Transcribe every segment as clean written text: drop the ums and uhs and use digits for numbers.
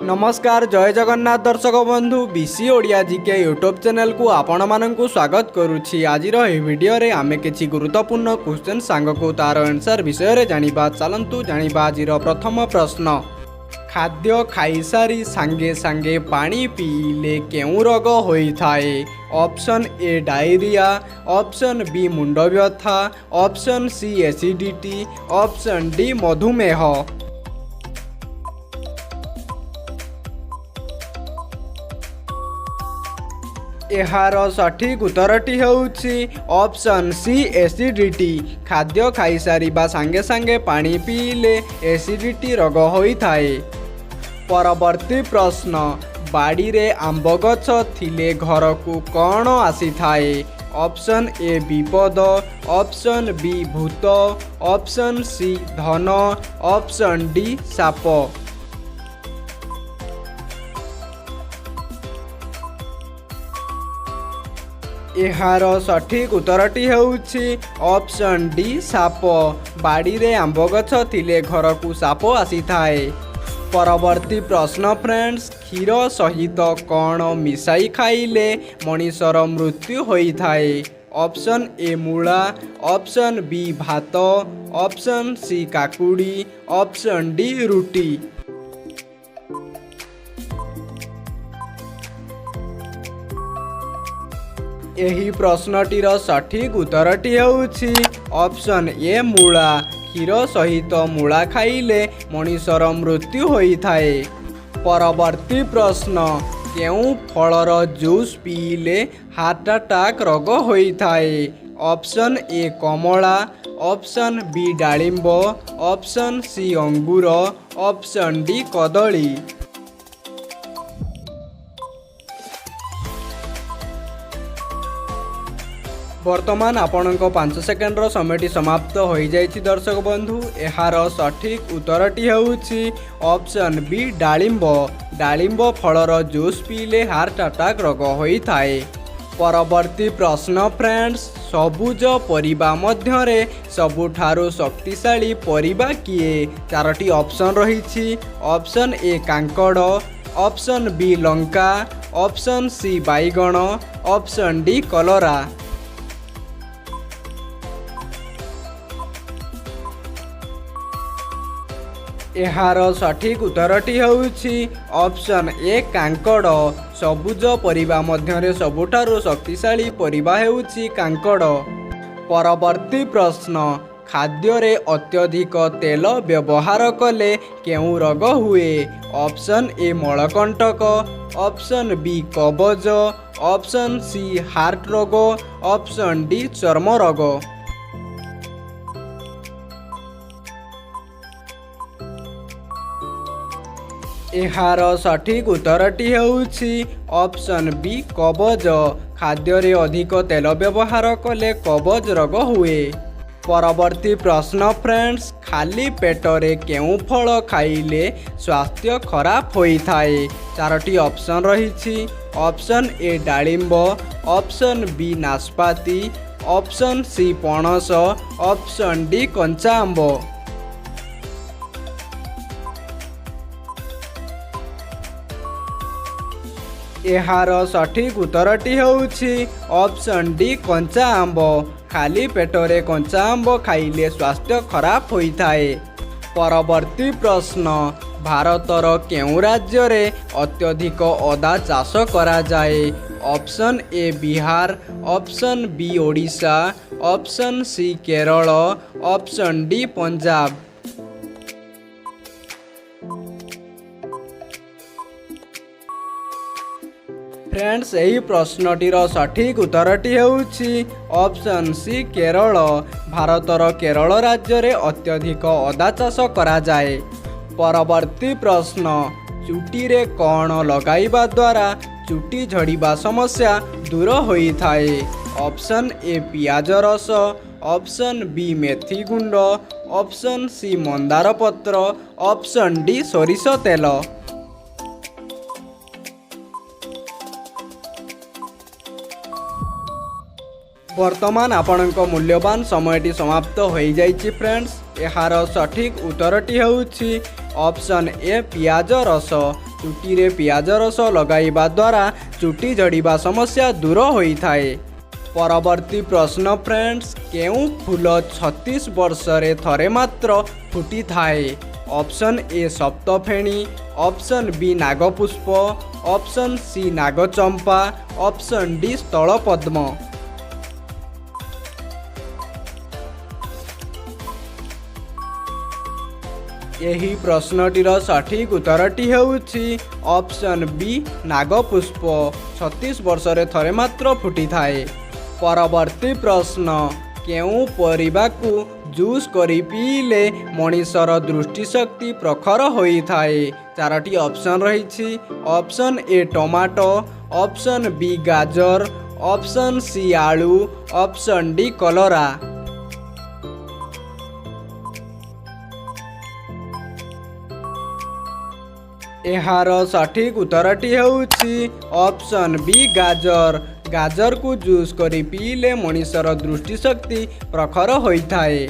नमस्कार जय जगन्नाथ दर्शक बंधु BC Odia GK YouTube channel को आपण मानकु स्वागत करुछि। आज वीडियो रे आमे किछि गुरुत्वपूर्ण क्वेश्चन सांग को तार आंसर विषय रे जानिबा। चलंतु जानिबा आज प्रथम प्रश्न। खाद्य खाई सारी सांगे सांगे पानी पीले केउ रोग होई थाए? Option A diarrhoea, option B मुंड व्यथा, option C acidity, option D मधुमेह। एहार सठिक उत्तरटी हेउछि ऑप्शन सी एसिडिटी। खाद्य खाई सारिबा सांगे सांगे पानी पीले एसिडिटी रोग होई थाए। परवर्ती प्रश्न। बाड़ी रे आंब गछ थिले घर को कौन आसी थाए? ऑप्शन ए विपद, ऑप्शन बी भूत, ऑप्शन सी धन, ऑप्शन डी साप। एहार सठिक उत्तरटी हेउछि ऑप्शन डी साप। बाड़ी रे आंब गछ थिले घर को साप आसी थाए। परवर्ती प्रश्न फ्रेंड्स। क्षीर सहित कौन मिसाई खाइले मनीषर मृत्यु होई थाए? ऑप्शन ए मूला, ऑप्शन बी भात, ऑप्शन सी काकुड़ी, ऑप्शन डी रुटी। एही प्रश्नटीर सठिक उत्तरटी हेउछि ऑप्शन ए मूला। क्षीर सहित मूला खाइले मनीषर मृत्यु होई थाए। परवर्ती प्रश्न। केउ फलर जूस पीले हार्ट अटैक रोग होई थाए? ऑप्शन ए कमला, ऑप्शन बी डालिंब, ऑप्शन सी अंगूर, ऑप्शन डी कदली। वर्तमान आपणक 5 सेकेंड समय समाप्त हो जाइछि दर्शक बंधु। एहार सठिक उत्तरटी हेउछि ऑप्शन बी डालिंब। डालिंब फलर जूस पीले हार्ट अटैक रोग होई थाए। परवर्ती प्रश्न फ्रेंड्स। सबुज परिबा मध्यरे सबुठारु शक्तिशाली परिबा किए? 4टी ऑप्शन रहिछि। ऑप्शन ए कांकड़, ऑप्शन बी लंका, ऑप्शन सी बैगण, ऑप्शन डी कलरा। एहार सठिक उत्तरटी हेउछि ऑप्शन ए कांकड़। सबुज परिबा मध्यरे सबुठारु शक्तिशाली परिबा हेउछि कांकड़। परवर्ती प्रश्न। खाद्य रे अत्यधिक तेल व्यवहार कले केउ रोग हुए? ऑप्शन ए मलकंटक, ऑप्शन बी कबज, ऑप्शन सी हार्ट रोग, ऑप्शन डी चर्म रोग। एहार सठिक उत्तरटी हेउछि ऑप्शन बी कबज। खाद्य रे अधिक तेल व्यवहार कले कबज रोग हुए। परवर्ती प्रश्न फ्रेंड्स। खाली पेटरे केउ फल खाइले स्वास्थ्य खराब होई थाए? 4टी ऑप्शन रहिछि। ऑप्शन ए डालिंब, ऑप्शन बी नाशपाती, ऑप्शन सी पणस, ऑप्शन डी कंचा आंब। एहार सठिक उत्तरटी हेउछि ऑप्शन डी कंचा आंब। खाली पेटरे कंचा आंब खाइले स्वास्थ्य खराब होई थाए। परवर्ती प्रश्न। भारतर केउ राज्य रे अत्यधिक अदा चाष करा जाए? Option A Bihar, option B Odisha, option C Kerala, option D Punjab. Friends यही प्रश्नटीर सठिक उत्तरटी हेउछि ऑप्शन सी केरल। भारतर केरल राज्य रे अत्यधिक अदा चाष करा जाए। परवर्ती प्रश्न। चुटी रे कौन लगाइबा द्वारा चुटी झड़िबा समस्या दूर होई थाए? ऑप्शन ए पियाज रस, ऑप्शन बी मेथी गुंड, ऑप्शन सी मंदार पत्र, ऑप्शन डी सोरिष तेल। वर्तमान आपणक मूल्यवान समयटी समाप्त हो जाइछि फ्रेंड्स। एहार सठिक उत्तरटी हेउछि ऑप्शन ए पियाज रस। चुटी पियाज रस लगाइबा द्वारा चुटी झड़िबा समस्या दूर होइथाए। परवर्ती प्रश्न फ्रेंड्स, केउं फूल 36 वर्ष रे थरे मात्र फुटी थाए? ऑप्शन ए सप्तफेणी, ऑप्शन बी नागपुष्प, ऑप्शन सी नागचंपा, ऑप्शन डी स्थलपद्म। यही प्रश्नटीर सठिक उत्तरटी हेउछि ऑप्शन बी नागपुष्प। 36 वर्ष रे थरे मात्र फुटी थाए। परवर्ती प्रश्न, केउं परिबाकू जूस करी पीले मनीषर दृष्टिशक्ति प्रखर होइथाए? 4टी ऑप्शन रही। Option A tomato, option B गाजर, ऑप्शन सी आलू, ऑप्शन डी कलरा। एहार सठिक उत्तरटी हेउछि ऑप्शन बी गाजर। गाजर को जूस करी पीले मनीषर दृष्टिशक्ति प्रखर होइथाए।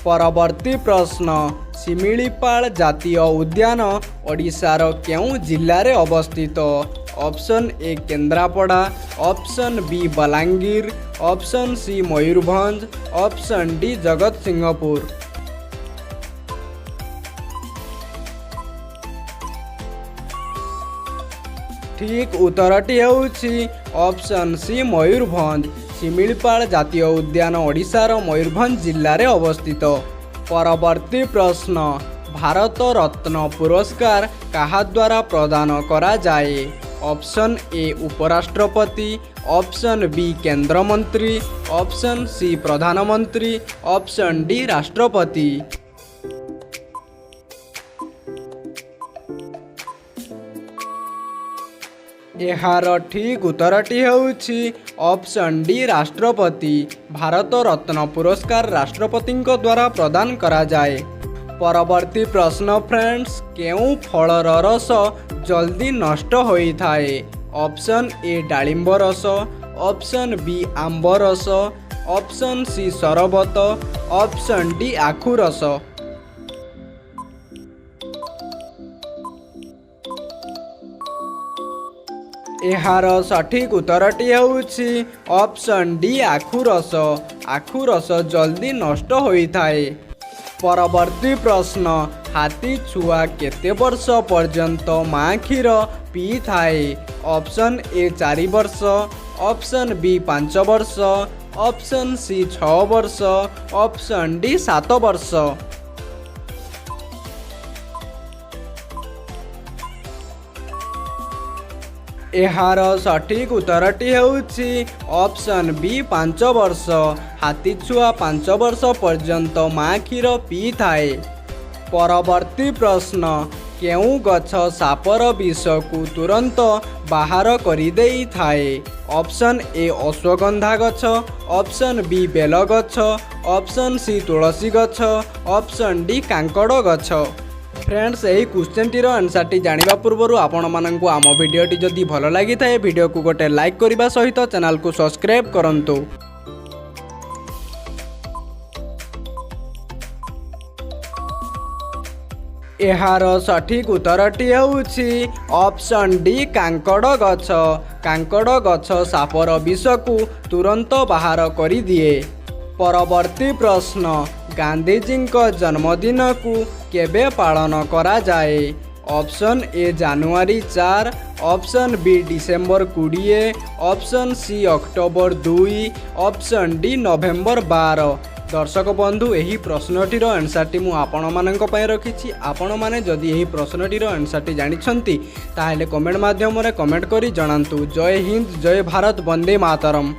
परवर्ती प्रश्न, शिमिलीपाल जातीय उद्यान ओडिशार केउं जिल्लारे अवस्थित? Option A Kendrapara, option B Balangir, option C Mayurbhanj, option D Jagatsinghpur. ठीक उत्तरटी हेउछि ऑप्शन सी मयूरभंज। शिमिलीपाल जातीय उद्यान ओडिशार मयूरभंज जिल्ला रे अवस्थित। परवर्ती प्रश्न, भारत रत्न पुरस्कार काहा द्वारा प्रदान करा जाए? ऑप्शन ए उपराष्ट्रपति, ऑप्शन बी केंद्र मंत्री, ऑप्शन सी प्रधानमंत्री, ऑप्शन डी राष्ट्रपति। एहार ठीक उत्तरटी हेउछि ऑप्शन डी राष्ट्रपति। भारत रत्न पुरस्कार राष्ट्रपति द्वारा प्रदान करा जाए। परवर्ती प्रश्न फ्रेंड्स, केउं फलर रस जल्दी नष्ट होइथाए? ऑप्शन ए डालिंब रस, ऑप्शन बी आंब रस, ऑप्शन सी सरबत, ऑप्शन डी आखु रस। एहार सठिक उत्तरटी हेउछि ऑप्शन डी आखु रस। आखु रस जल्दी नष्ट होइथाए। परवर्ती प्रश्न, हाथी छुआ केते वर्ष पर्यंत माँ क्षीर पी थाए? ऑप्शन ए 4 वर्ष, ऑप्शन बी 5 वर्ष, ऑप्शन सी 6 वर्ष, ऑप्शन डी 7 वर्ष। एहार सठिक उत्तरटी हेउछि ऑप्शन बी 5 वर्ष। हाथी छुआ 5 वर्ष पर्यंत माँ क्षीर पी थाए। परवर्ती प्रश्न, केउं गछ सापर विष को तुरंत बाहर करि देई थाए? ऑप्शन ए अश्वगंधा गछ, ऑप्शन बी बेल गछ, ऑप्शन सी तुलसी गछ, ऑप्शन डी कांकड़ गछ। फ्रेंड्स, यही क्वेश्चन टीर आंसर टी जानिबा पूर्वरु आपण माननकु आम भिडियोटी जदि भल लागि थाए भिडियो को गोटे लाइक करबा सहित चैनल को सब्सक्राइब करंतु। एहार सठिक उत्तरटी हेउछि ऑप्शन डी कांकड़ गछ। कांकड़ गछ सापर विष को तुरंत बाहर करि दिए। परवर्ती प्रश्न, गांधीजी जन्मदिन को केबे पालन करा जाए? ऑप्शन ए जानुआरी 4, ऑप्शन बी डिसेम्बर 20, ऑप्शन सी अक्टोबर 2, ऑप्शन डी नवेम्बर 12। दर्शक बंधु, यही प्रश्नटीर आंसरटी मु आपण मानक पय रखिछि। आपण माने जदि यही प्रश्नटीर आंसरटी जानिछंती ताहेले कमेंट माध्यम रे कमेंट करी जणांतु। जय हिंद, जय भारत, वंदे मातरम।